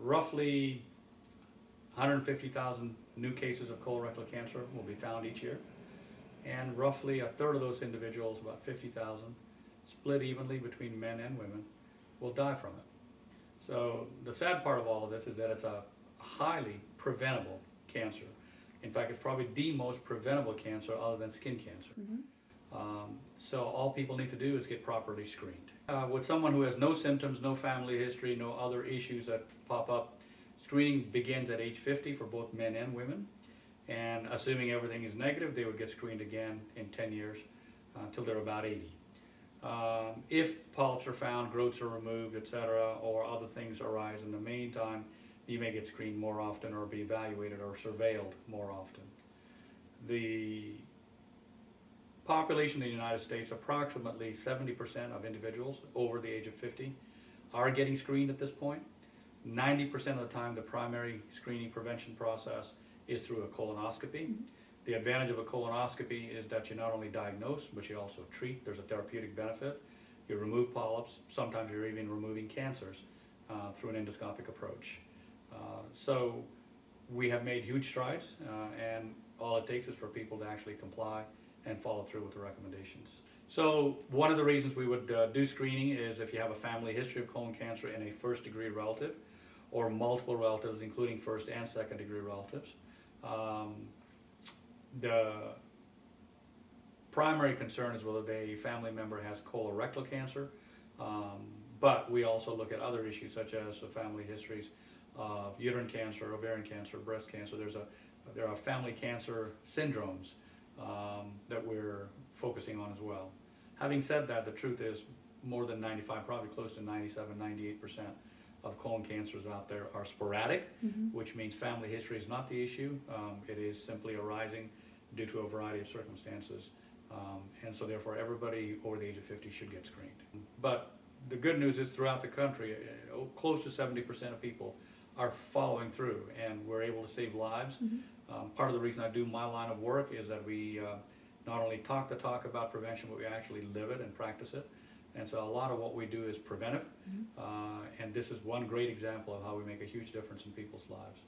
roughly 150,000 new cases of colorectal cancer will be found each year, and roughly a third of those individuals, about 50,000, split evenly between men and women, will die from it. So the sad part of all of this is that it's a highly preventable cancer. In fact, it's probably the most preventable cancer other than skin cancer. So all people need to do is get properly screened. With someone who has no symptoms, no family history, no other issues that pop up, screening begins at age 50 for both men and women. And assuming everything is negative, they would get screened again in 10 years until they're about 80. If polyps are found, growths are removed, etc., or other things arise in the meantime, you may get screened more often or be evaluated or surveilled more often. The population in the United States, approximately 70% of individuals over the age of 50 are getting screened at this point. 90% of the time, the primary screening prevention process is through a colonoscopy. The advantage of a colonoscopy is that you not only diagnose, but you also treat. There's a therapeutic benefit. You remove polyps. Sometimes you're even removing cancers through an endoscopic approach. So we have made huge strides, and all it takes is for people to actually comply and follow through with the recommendations. So one of the reasons we would do screening is if you have a family history of colon cancer in a first-degree relative or multiple relatives, including first and second-degree relatives. The primary concern is whether the family member has colorectal cancer, but we also look at other issues such as the family histories of uterine cancer, ovarian cancer, breast cancer. There are family cancer syndromes that we're focusing on as well. Having said that, the truth is more than 95, probably close to 97, 98% of colon cancers out there are sporadic, which means family history is not the issue. It is simply arising due to a variety of circumstances. And so therefore everybody over the age of 50 should get screened. But the good news is throughout the country, close to 70% of people are following through, and we're able to save lives. Part of the reason I do my line of work is that we not only talk the talk about prevention, but we actually live it and practice it. And so a lot of what we do is preventive, and this is one great example of how we make a huge difference in people's lives.